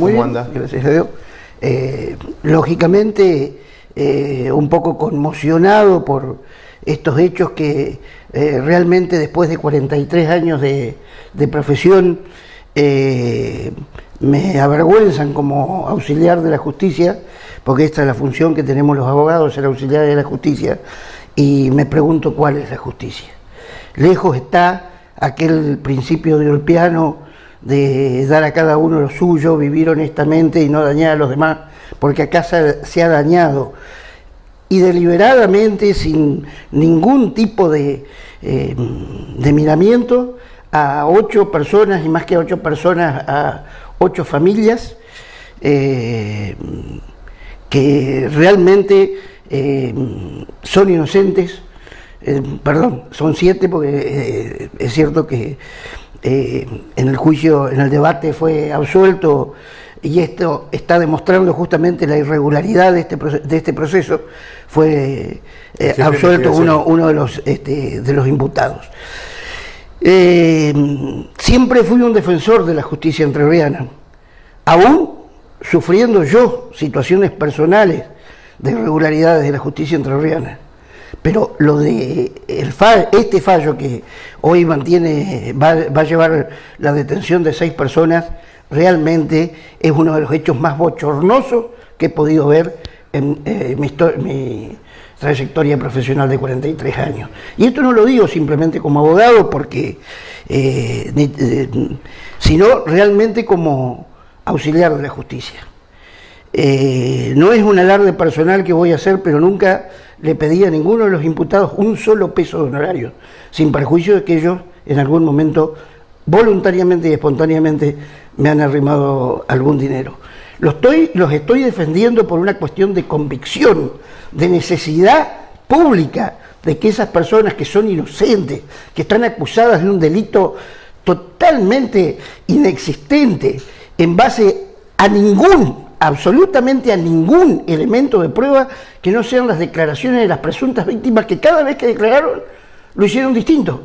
Muy ¿Cómo bien, anda? gracias a Dios. Lógicamente, un poco conmocionado por estos hechos que realmente después de 43 años de profesión me avergüenzan como auxiliar de la justicia, porque esta es la función que tenemos los abogados, ser auxiliares de la justicia, y me pregunto cuál es la justicia. Lejos está aquel principio de Ulpiano de dar a cada uno lo suyo, vivir honestamente y no dañar a los demás, porque acá se ha dañado y deliberadamente, sin ningún tipo de miramiento, a 8 personas, y más que a 8 personas, a 8 familias que realmente son inocentes. Perdón, son 7 porque es cierto que en el juicio, en el debate fue absuelto, y esto está demostrando justamente la irregularidad de este proceso. Fue absuelto uno de los imputados. Siempre fui un defensor de la justicia entrerriana, aún sufriendo yo situaciones personales de irregularidades de la justicia entrerriana. Pero lo de este fallo que hoy va a llevar la detención de 6 personas, realmente es uno de los hechos más bochornosos que he podido ver en mi trayectoria profesional de 43 años. Y esto no lo digo simplemente como abogado, porque sino realmente como auxiliar de la justicia. No es un alarde personal que voy a hacer, pero nunca le pedí a ninguno de los imputados un solo peso de honorario, sin perjuicio de que ellos en algún momento voluntariamente y espontáneamente me han arrimado algún dinero. Los estoy defendiendo por una cuestión de convicción, de necesidad pública, de que esas personas que son inocentes, que están acusadas de un delito totalmente inexistente, en base a absolutamente a ningún elemento de prueba que no sean las declaraciones de las presuntas víctimas, que cada vez que declararon lo hicieron distinto,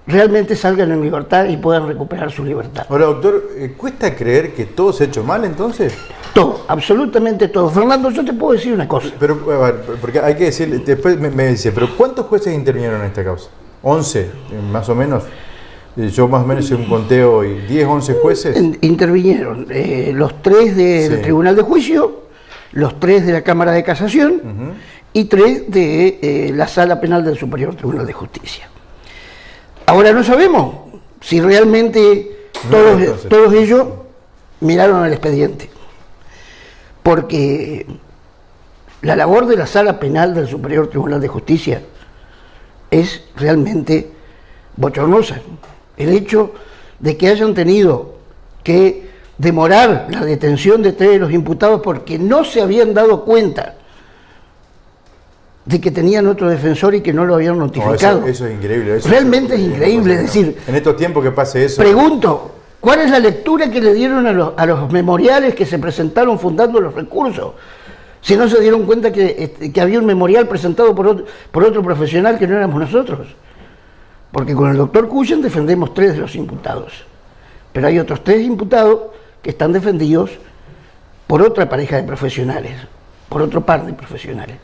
realmente salgan en libertad y puedan recuperar su libertad. Ahora, doctor, ¿cuesta creer que todo se ha hecho mal entonces? Todo, absolutamente todo. Fernando, yo te puedo decir una cosa. Pero, a ver, porque hay que decir, después me dice, pero ¿cuántos jueces intervinieron en esta causa? ¿11, más o menos? Yo más o menos hice un conteo, y 10, 11 jueces. Intervinieron los 3 del Tribunal de Juicio, los 3 de la Cámara de Casación y 3 de la Sala Penal del Superior Tribunal de Justicia. Ahora no sabemos si realmente todos ellos miraron el expediente, porque la labor de la Sala Penal del Superior Tribunal de Justicia es realmente bochornosa. El hecho de que hayan tenido que demorar la detención de 3 de los imputados porque no se habían dado cuenta de que tenían otro defensor y que no lo habían notificado. No, eso es increíble. Realmente es increíble. Es decir, en estos tiempos que pase eso. Pregunto, ¿cuál es la lectura que le dieron a los memoriales que se presentaron fundando los recursos? Si no se dieron cuenta que había un memorial presentado por otro profesional que no éramos nosotros. Porque con el doctor Cuyen defendemos 3 de los imputados, pero hay otros 3 imputados que están defendidos por otra pareja de profesionales, por otro par de profesionales.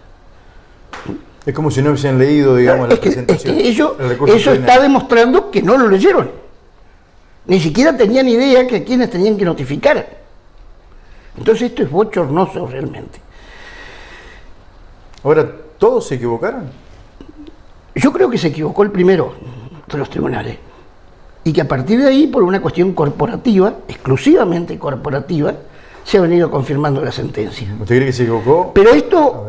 Es como si no hubiesen leído, digamos, la presentación. Eso está demostrando que no lo leyeron. Ni siquiera tenían idea que a quienes tenían que notificar. Entonces esto es bochornoso realmente. Ahora, ¿todos se equivocaron? Yo creo que se equivocó el primero de los tribunales, y que a partir de ahí, por una cuestión corporativa, exclusivamente corporativa, se ha venido confirmando la sentencia. ¿Usted cree que se equivocó? Pero esto,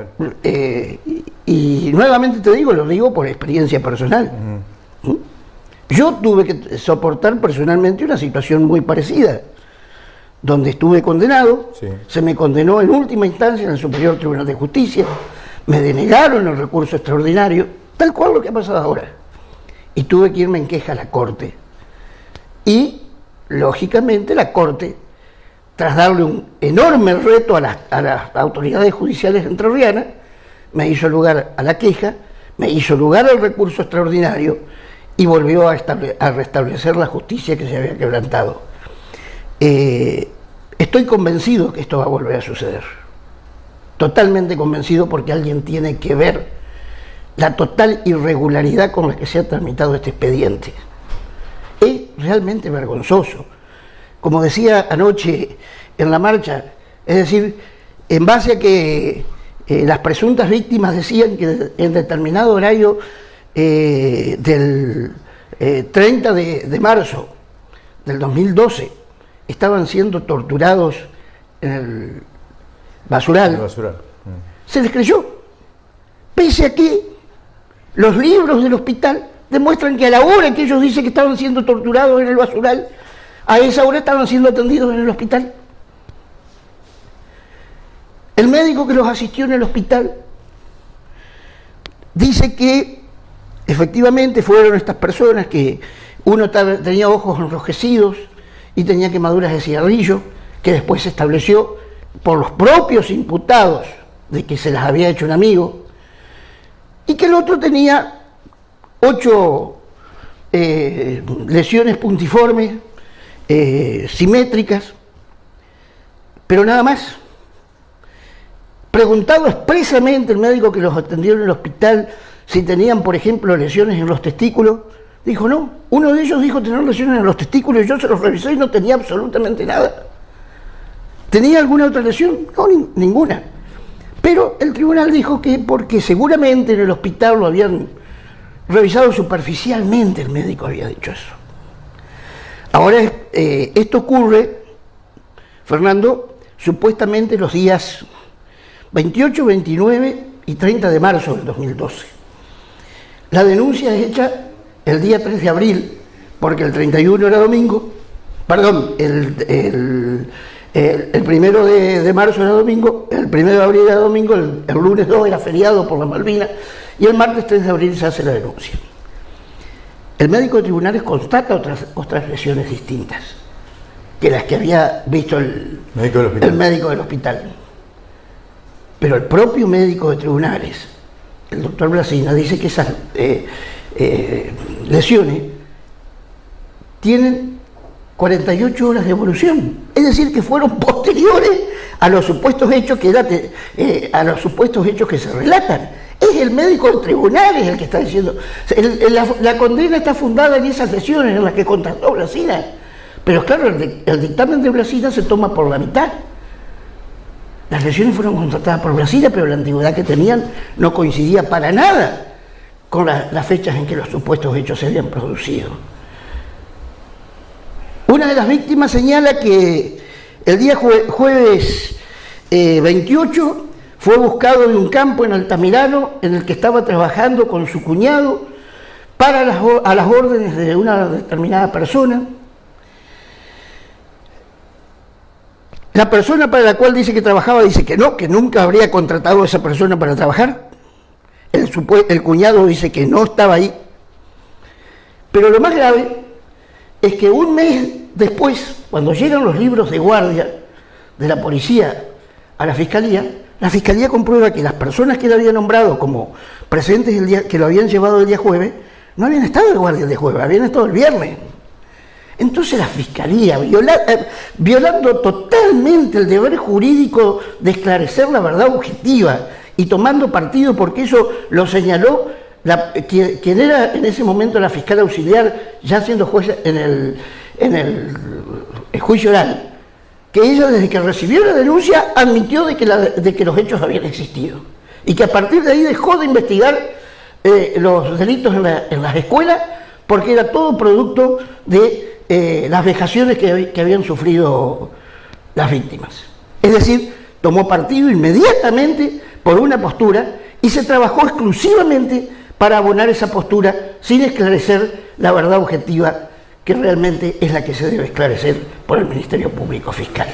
y nuevamente te digo, lo digo por experiencia personal. Yo tuve que soportar personalmente una situación muy parecida, donde estuve condenado, se me condenó en última instancia en el Superior Tribunal de Justicia, me denegaron el recurso extraordinario, tal cual lo que ha pasado ahora. Y tuve que irme en queja a la Corte. Y, lógicamente, la Corte, tras darle un enorme reto a las autoridades judiciales entrerrianas, me hizo lugar a la queja, me hizo lugar al recurso extraordinario y volvió a restablecer la justicia que se había quebrantado. Estoy convencido que esto va a volver a suceder. Totalmente convencido, porque alguien tiene que ver la total irregularidad con la que se ha tramitado este expediente. Es realmente vergonzoso. Como decía anoche en la marcha, es decir, en base a que las presuntas víctimas decían que en determinado horario del 30 de marzo del 2012 estaban siendo torturados en el basural. Se les creyó, pese a que los libros del hospital demuestran que a la hora que ellos dicen que estaban siendo torturados en el basural, a esa hora estaban siendo atendidos en el hospital. El médico que los asistió en el hospital dice que efectivamente fueron estas personas que uno tenía ojos enrojecidos y tenía quemaduras de cigarrillo, que después se estableció por los propios imputados de que se las había hecho un amigo, y que el otro tenía 8 lesiones puntiformes, simétricas, pero nada más. Preguntado expresamente el médico que los atendió en el hospital si tenían, por ejemplo, lesiones en los testículos, dijo no. Uno de ellos dijo tener lesiones en los testículos y yo se los revisé y no tenía absolutamente nada. ¿Tenía alguna otra lesión? No, ninguna. Pero el tribunal dijo que porque seguramente en el hospital lo habían revisado superficialmente, el médico había dicho eso. Ahora, esto ocurre, Fernando, supuestamente los días 28, 29 y 30 de marzo del 2012. La denuncia es hecha el día 3 de abril, porque el 31 era domingo, perdón, el 1 de marzo era domingo, el 1 de abril era domingo, el lunes 2 era feriado por la Malvinas, y el martes 3 de abril se hace la denuncia. El médico de tribunales constata otras lesiones distintas que las que había visto el médico del hospital. Pero el propio médico de tribunales, el doctor Blasina, dice que esas lesiones tienen 48 horas de evolución, es decir, que fueron posteriores a los supuestos hechos que se relatan. Es el médico de tribunales el que está diciendo. La condena está fundada en esas lesiones en las que constató Blasina, pero claro, el dictamen de Blasina se toma por la mitad. Las lesiones fueron constatadas por Blasina, pero la antigüedad que tenían no coincidía para nada con las fechas en que los supuestos hechos se habían producido. Una de las víctimas señala que el día jueves 28 fue buscado en un campo en Altamirano en el que estaba trabajando con su cuñado a las órdenes de una determinada persona. La persona para la cual dice que trabajaba dice que no, que nunca habría contratado a esa persona para trabajar. El cuñado dice que no estaba ahí. Pero lo más grave es que un mes después, cuando llegan los libros de guardia de la policía a la fiscalía comprueba que las personas que le había nombrado como presentes el día, que lo habían llevado el día jueves, no habían estado de guardia el día jueves, habían estado el viernes. Entonces la fiscalía, violando totalmente el deber jurídico de esclarecer la verdad objetiva y tomando partido porque eso lo señaló quien era en ese momento la fiscal auxiliar, ya siendo jueza en el juicio oral, que ella desde que recibió la denuncia admitió de que los hechos habían existido y que a partir de ahí dejó de investigar los delitos en las escuelas porque era todo producto de las vejaciones que habían sufrido las víctimas. Es decir, tomó partido inmediatamente por una postura y se trabajó exclusivamente para abonar esa postura sin esclarecer la verdad objetiva que realmente es la que se debe esclarecer por el Ministerio Público Fiscal.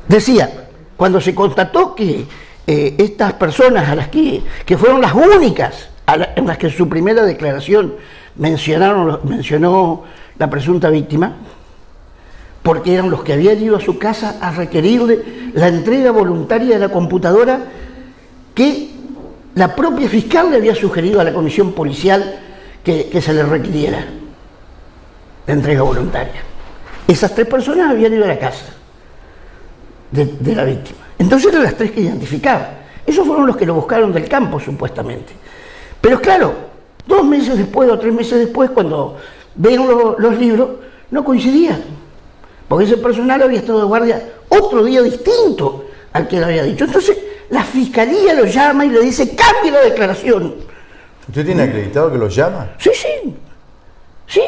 Decía, cuando se constató que estas personas que fueron las únicas en las que en su primera declaración mencionó la presunta víctima, porque eran los que habían ido a su casa a requerirle la entrega voluntaria de la computadora que la propia fiscal le había sugerido a la comisión policial que se le requiriera la entrega voluntaria. Esas 3 personas habían ido a la casa de la víctima. Entonces eran las 3 que identificaba. Esos fueron los que lo buscaron del campo, supuestamente. Pero claro, 2 meses después o 3 meses después, cuando ven los libros, no coincidían. Porque ese personal había estado de guardia otro día distinto al que le había dicho. Entonces, la fiscalía lo llama y le dice, cambie la declaración. ¿Usted tiene acreditado que lo llama? Sí, sí. Sí,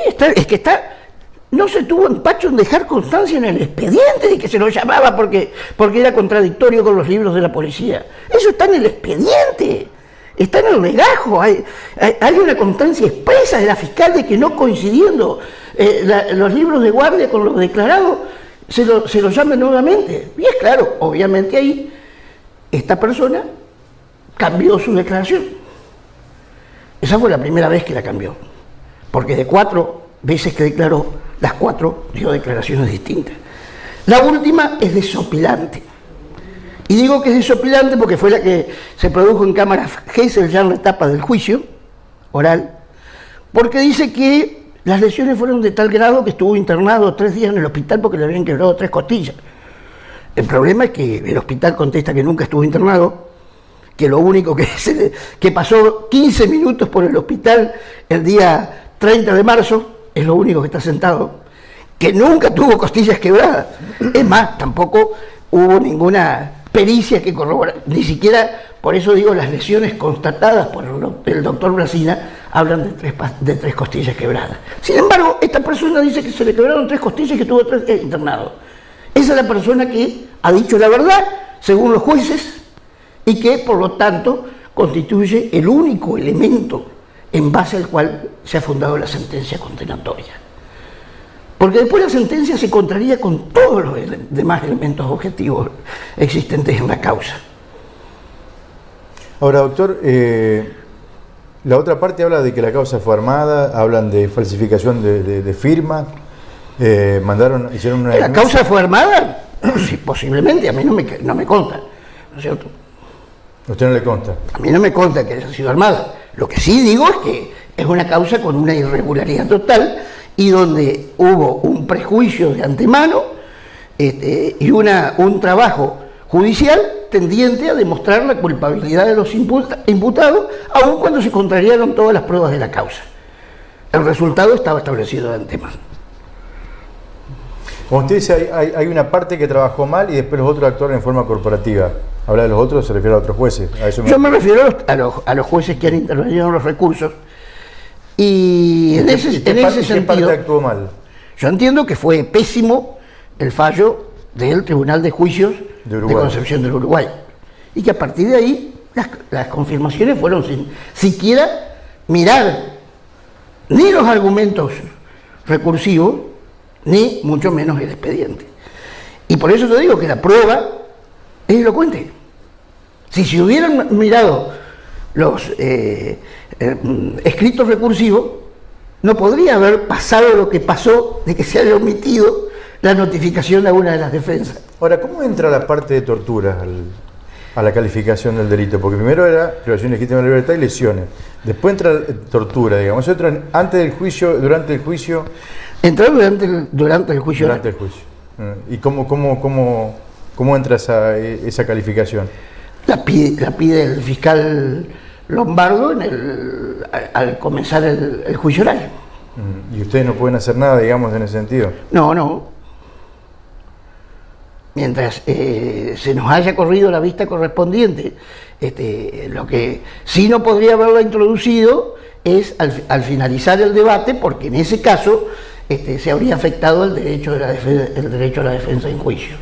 no se tuvo empacho en dejar constancia en el expediente de que se lo llamaba porque era contradictorio con los libros de la policía. Eso está en el expediente, está en el legajo. Hay una constancia expresa de la fiscal de que no coincidiendo los libros de guardia con los declarados, se lo llame nuevamente. Y es claro, obviamente ahí esta persona cambió su declaración. Esa fue la primera vez que la cambió, porque de 4 veces que declaró, las 4 dio declaraciones distintas. La última es desopilante. Y digo que es desopilante porque fue la que se produjo en cámara Gesell ya en la etapa del juicio oral, porque dice que las lesiones fueron de tal grado que estuvo internado 3 días en el hospital porque le habían quebrado 3 costillas. El problema es que el hospital contesta que nunca estuvo internado, que lo único que pasó 15 minutos por el hospital el día 30 de marzo, es lo único que está sentado, que nunca tuvo costillas quebradas. Es más, tampoco hubo ninguna pericia que corrobora, ni siquiera, por eso digo, las lesiones constatadas por el doctor Brasina hablan de 3 costillas quebradas. Sin embargo, esta persona dice que se le quebraron 3 costillas y que estuvo 3 días internado. Esa es la persona que ha dicho la verdad, según los jueces, y que, por lo tanto, constituye el único elemento en base al cual se ha fundado la sentencia condenatoria. Porque después la sentencia se contraría con todos los demás elementos objetivos existentes en la causa. Ahora, doctor, la otra parte habla de que la causa fue armada, hablan de falsificación de firma, hicieron una... ¿La causa fue armada? Sí, posiblemente, a mí no me consta, ¿no es cierto? ¿A usted no le consta? A mí no me consta que haya sido armada. Lo que sí digo es que es una causa con una irregularidad total y donde hubo un prejuicio de antemano y un trabajo judicial tendiente a demostrar la culpabilidad de los imputados, aun cuando se contrariaron todas las pruebas de la causa. El resultado estaba establecido de antemano. Como usted dice, hay una parte que trabajó mal y después los otros actuaron en forma corporativa. Habla de los otros, se refiere a otros jueces. Yo me refiero a los jueces que han intervenido en los recursos. Y en ese sentido, ¿qué parte actuó mal? Yo entiendo que fue pésimo el fallo del Tribunal de Juicios de Concepción del Uruguay. Y que a partir de ahí las confirmaciones fueron sin siquiera mirar ni los argumentos recursivos, ni mucho menos el expediente. Y por eso te digo que la prueba es elocuente. Si se hubieran mirado los escritos recursivos, no podría haber pasado lo que pasó de que se haya omitido la notificación a una de las defensas. Ahora, ¿cómo entra la parte de tortura a la calificación del delito? Porque primero era privación legítima de libertad y lesiones. Después entra tortura, digamos. Entra antes del juicio, durante el juicio. Entra durante el juicio. Durante el juicio. ¿Y cómo entra esa calificación? La pide el fiscal Lombardo al comenzar el juicio oral. ¿Y ustedes no pueden hacer nada, digamos, en ese sentido? No. Mientras se nos haya corrido la vista correspondiente, lo que sí no podría haberla introducido es al finalizar el debate, porque en ese caso se habría afectado el derecho a la defensa en juicio.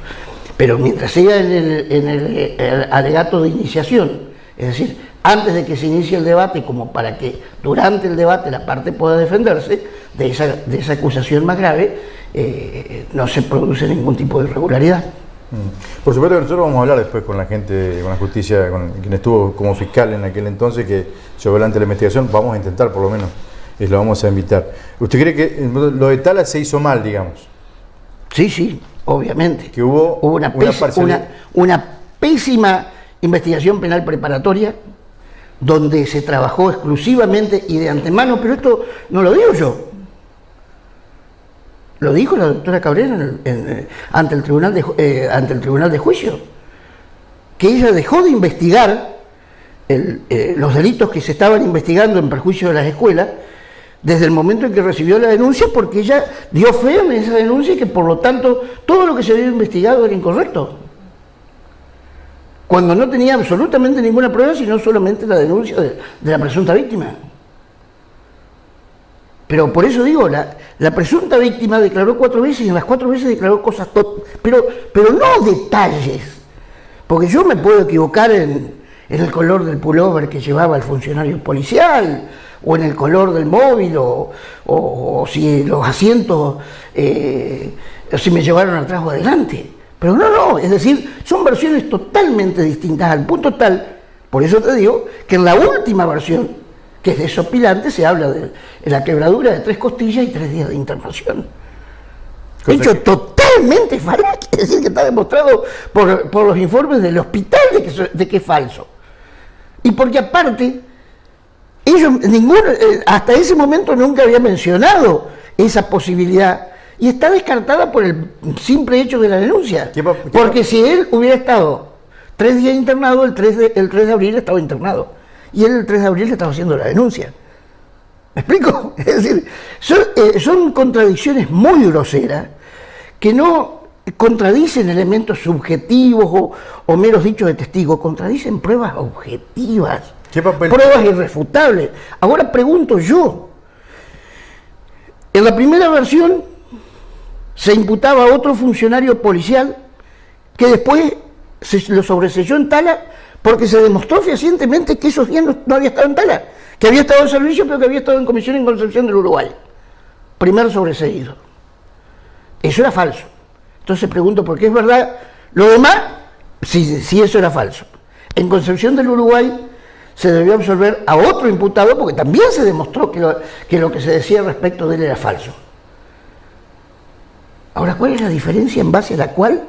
Pero mientras siga en el alegato de iniciación, es decir, antes de que se inicie el debate, como para que durante el debate la parte pueda defenderse de esa acusación más grave, no se produce ningún tipo de irregularidad. Por supuesto que nosotros vamos a hablar después con la gente, con la justicia, con quien estuvo como fiscal en aquel entonces, que llevó adelante la investigación. Vamos a intentar, por lo menos, lo vamos a invitar. ¿Usted cree que lo de Tala se hizo mal, digamos? Sí, obviamente. Que hubo una pésima investigación penal preparatoria, donde se trabajó exclusivamente y de antemano, pero esto no lo digo yo. Lo dijo la doctora Cabrera ante el tribunal de juicio, que ella dejó de investigar los delitos que se estaban investigando en perjuicio de las escuelas desde el momento en que recibió la denuncia, porque ella dio fe en esa denuncia y que por lo tanto todo lo que se había investigado era incorrecto, cuando no tenía absolutamente ninguna prueba, sino solamente la denuncia de la presunta víctima. Pero por eso digo, la presunta víctima declaró 4 veces y en las 4 veces declaró cosas, pero no detalles, porque yo me puedo equivocar en el color del pullover que llevaba el funcionario policial, o en el color del móvil, o si los asientos, si me llevaron atrás o adelante. Pero no, es decir, son versiones totalmente distintas, al punto tal, por eso te digo, que en la última versión, que es desopilante, se habla de la quebradura de 3 costillas y 3 días de internación. Hecho totalmente falaz, es decir, que está demostrado por los informes del hospital de que es falso. Y porque aparte, ellos, hasta ese momento nunca había mencionado esa posibilidad, y está descartada por el simple hecho de la denuncia. Porque si él hubiera estado 3 días internado, el 3 de abril estaba internado. Y él el 3 de abril estaba haciendo la denuncia. ¿Me explico? Es decir, son contradicciones muy groseras que no contradicen elementos subjetivos o meros dichos de testigos, contradicen pruebas objetivas, pruebas irrefutables. Ahora pregunto yo, en la primera versión se imputaba a otro funcionario policial que después lo sobreseyó en Tala, porque se demostró fehacientemente que esos días no había estado en Tala, que había estado en servicio, pero que había estado en comisión en Concepción del Uruguay. Primer sobreseído. Eso era falso. Entonces pregunto por qué es verdad. Lo demás, sí, eso era falso. En Concepción del Uruguay se debió absolver a otro imputado porque también se demostró que lo que se decía respecto de él era falso. Ahora, ¿cuál es la diferencia en base a la cual,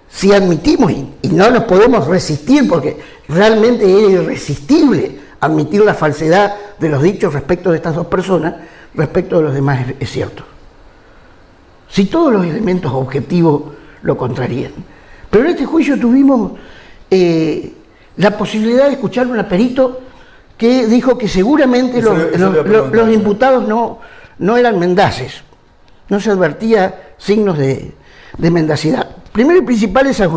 si admitimos, y no nos podemos resistir, porque realmente es irresistible admitir la falsedad de los dichos respecto de estas 2 personas, respecto de los demás es cierto? Si todos los elementos objetivos lo contrarían. Pero en este juicio tuvimos la posibilidad de escuchar a un perito que dijo que seguramente los imputados no eran mendaces, no se advertía signos de mendacidad. Primero y principal, esa es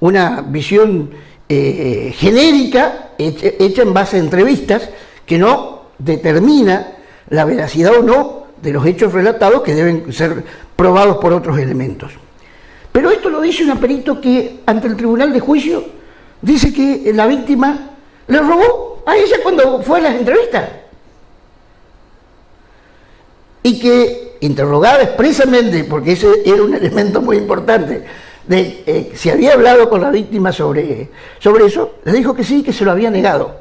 una visión genérica hecha en base a entrevistas que no determina la veracidad o no de los hechos relatados, que deben ser probados por otros elementos. Pero esto lo dice un perito que ante el tribunal de juicio dice que la víctima le robó a ella cuando fue a las entrevistas, y que, interrogada expresamente, porque ese era un elemento muy importante, de si había hablado con la víctima sobre eso, le dijo que sí, que se lo había negado.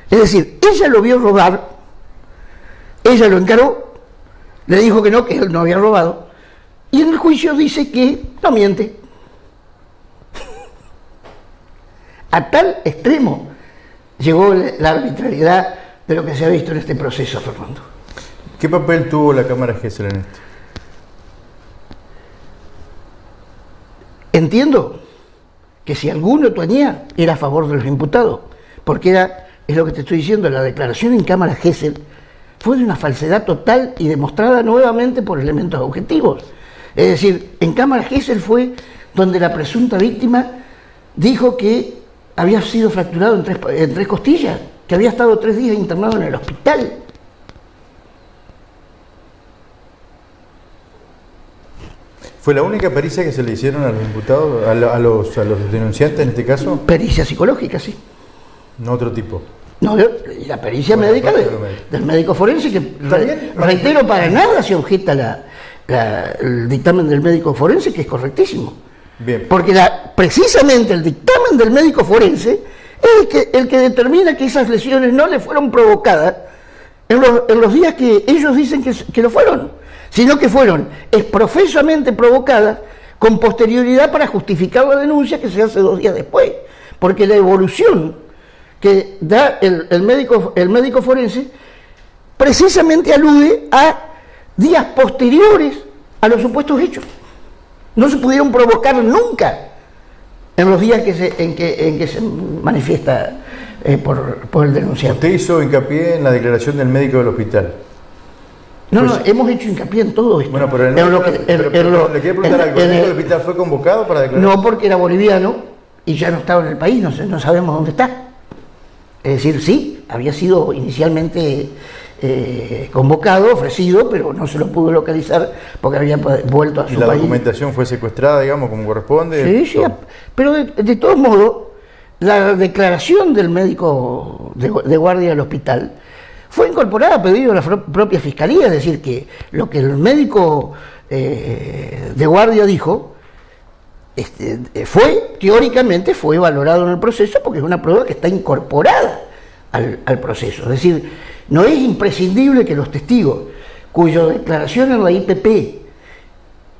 Es decir, ella lo vio robar, ella lo encaró, le dijo que él no había robado, y en el juicio dice que no miente. A tal extremo llegó la arbitrariedad de lo que se ha visto en este proceso, Fernando. ¿Qué papel tuvo la Cámara Gesell en esto? Entiendo que si alguno tenía, era a favor de los imputados, porque es lo que te estoy diciendo, la declaración en Cámara Gesell fue de una falsedad total y demostrada nuevamente por elementos objetivos. Es decir, en Cámara Gesell fue donde la presunta víctima dijo que había sido fracturado en 3 costillas, que había estado 3 días internado en el hospital. ¿Fue la única pericia que se le hicieron a los imputados, a los denunciantes en este caso? Pericia psicológica, sí. No otro tipo. No, la pericia médica del médico forense, que reitero, para nada se objeta el dictamen del médico forense, que es correctísimo. Bien. Porque precisamente el dictamen del médico forense es el que determina que esas lesiones no le fueron provocadas en los días que ellos dicen que lo fueron, sino que fueron profesamente provocadas con posterioridad para justificar la denuncia que se hace 2 días después. Porque la evolución que da el médico forense precisamente alude a días posteriores a los supuestos hechos. No se pudieron provocar nunca en los días en que se manifiesta por el denunciante. Usted hizo hincapié en la declaración del médico del hospital. No, hemos hecho hincapié en todo esto. Bueno, pero le quiero preguntar algo. ¿El médico del hospital fue convocado para declarar? No, porque era boliviano y ya no estaba en el país, no sabemos dónde está. Es decir, sí, había sido inicialmente convocado, ofrecido, pero no se lo pudo localizar porque había vuelto a su país. ¿Y la documentación fue secuestrada, digamos, como corresponde? Sí, pero de todos modos, la declaración del médico de guardia del hospital fue incorporada a pedido de la propia Fiscalía, es decir, que lo que el médico de guardia dijo, teóricamente fue valorado en el proceso porque es una prueba que está incorporada al proceso. Es decir, no es imprescindible que los testigos cuya declaración en la IPP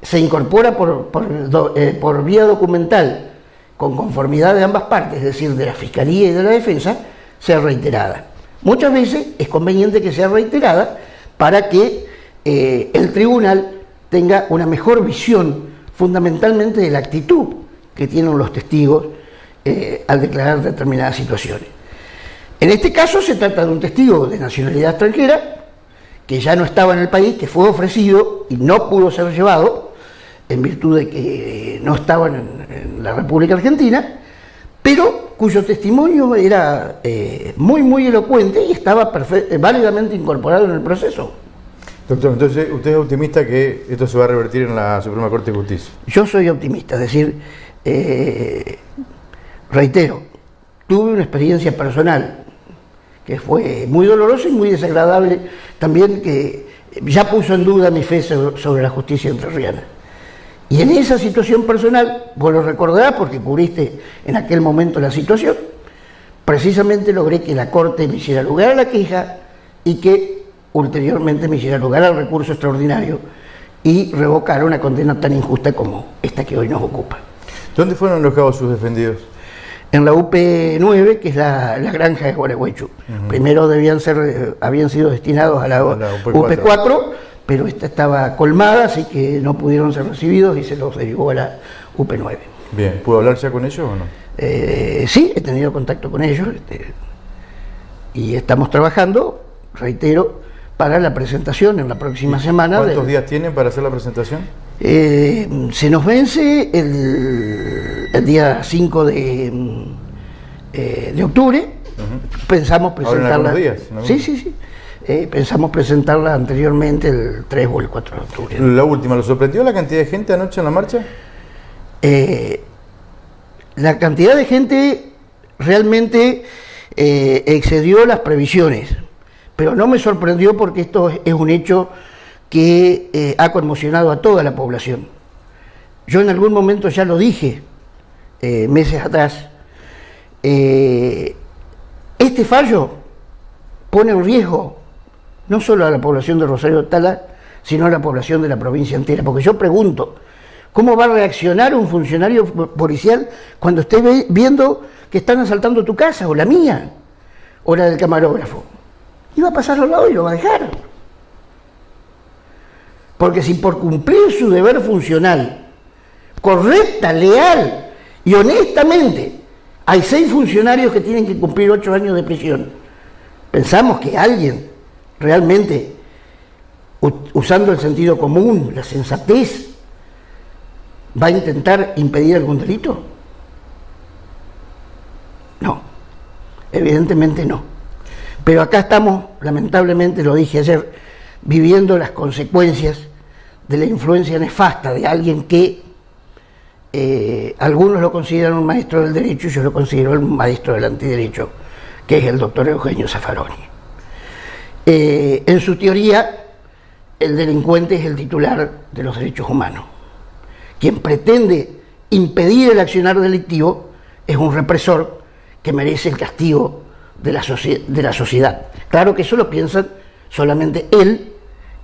se incorpora por vía documental con conformidad de ambas partes, es decir, de la Fiscalía y de la Defensa, sea reiterada. Muchas veces es conveniente que sea reiterada para que el tribunal tenga una mejor visión fundamentalmente de la actitud que tienen los testigos al declarar determinadas situaciones. En este caso se trata de un testigo de nacionalidad extranjera que ya no estaba en el país, que fue ofrecido y no pudo ser llevado en virtud de que no estaba en la República Argentina, pero cuyo testimonio era muy elocuente y estaba válidamente incorporado en el proceso. Doctor, entonces usted es optimista que esto se va a revertir en la Suprema Corte de Justicia. Yo soy optimista, es decir, reitero, tuve una experiencia personal que fue muy dolorosa y muy desagradable también, que ya puso en duda mi fe sobre la justicia entrerriana. Y en esa situación personal, vos lo recordarás porque cubriste en aquel momento la situación, precisamente logré que la Corte me hiciera lugar a la queja y que ulteriormente me hiciera lugar al recurso extraordinario y revocara una condena tan injusta como esta que hoy nos ocupa. ¿Dónde fueron alojados sus defendidos? En la UP9, que es la granja de Gualeguaychú. Primero habían sido destinados a la UP4, pero esta estaba colmada, así que no pudieron ser recibidos y se los derivó a la UP9. Bien, ¿puedo hablar ya con ellos o no? Sí, he tenido contacto con ellos y estamos trabajando, reitero, para la presentación en la próxima semana. ¿Cuántos días tienen para hacer la presentación? Se nos vence el día 5 de octubre. Pensamos presentarla. ¿Ahora en algunos días? Sí. Pensamos presentarla anteriormente el 3 o el 4 de octubre. La última, ¿lo sorprendió la cantidad de gente anoche en la marcha? La cantidad de gente realmente excedió las previsiones, pero no me sorprendió porque esto es un hecho que ha conmocionado a toda la población. Yo en algún momento ya lo dije, meses atrás, este fallo pone en riesgo no solo a la población de Rosario Tala, sino a la población de la provincia entera, porque yo pregunto, ¿cómo va a reaccionar un funcionario policial cuando esté viendo que están asaltando tu casa, o la mía, o la del camarógrafo? Y va a pasar al lado y lo va a dejar. Porque si por cumplir su deber funcional, correcta, leal y honestamente, hay 6 funcionarios que tienen que cumplir 8 años de prisión, pensamos que alguien realmente, usando el sentido común, la sensatez, va a intentar impedir algún delito? No, evidentemente no. Pero acá estamos, lamentablemente, lo dije ayer, viviendo las consecuencias de la influencia nefasta de alguien que algunos lo consideran un maestro del derecho y yo lo considero un maestro del antiderecho, que es el doctor Eugenio Zaffaroni. En su teoría, el delincuente es el titular de los derechos humanos. Quien pretende impedir el accionar delictivo es un represor que merece el castigo de la sociedad. Claro que eso lo piensan solamente él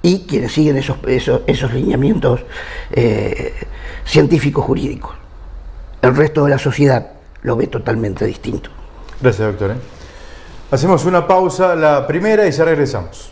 y quienes siguen esos lineamientos científicos jurídicos. El resto de la sociedad lo ve totalmente distinto. Gracias, doctor. Hacemos una pausa, la primera, y ya regresamos.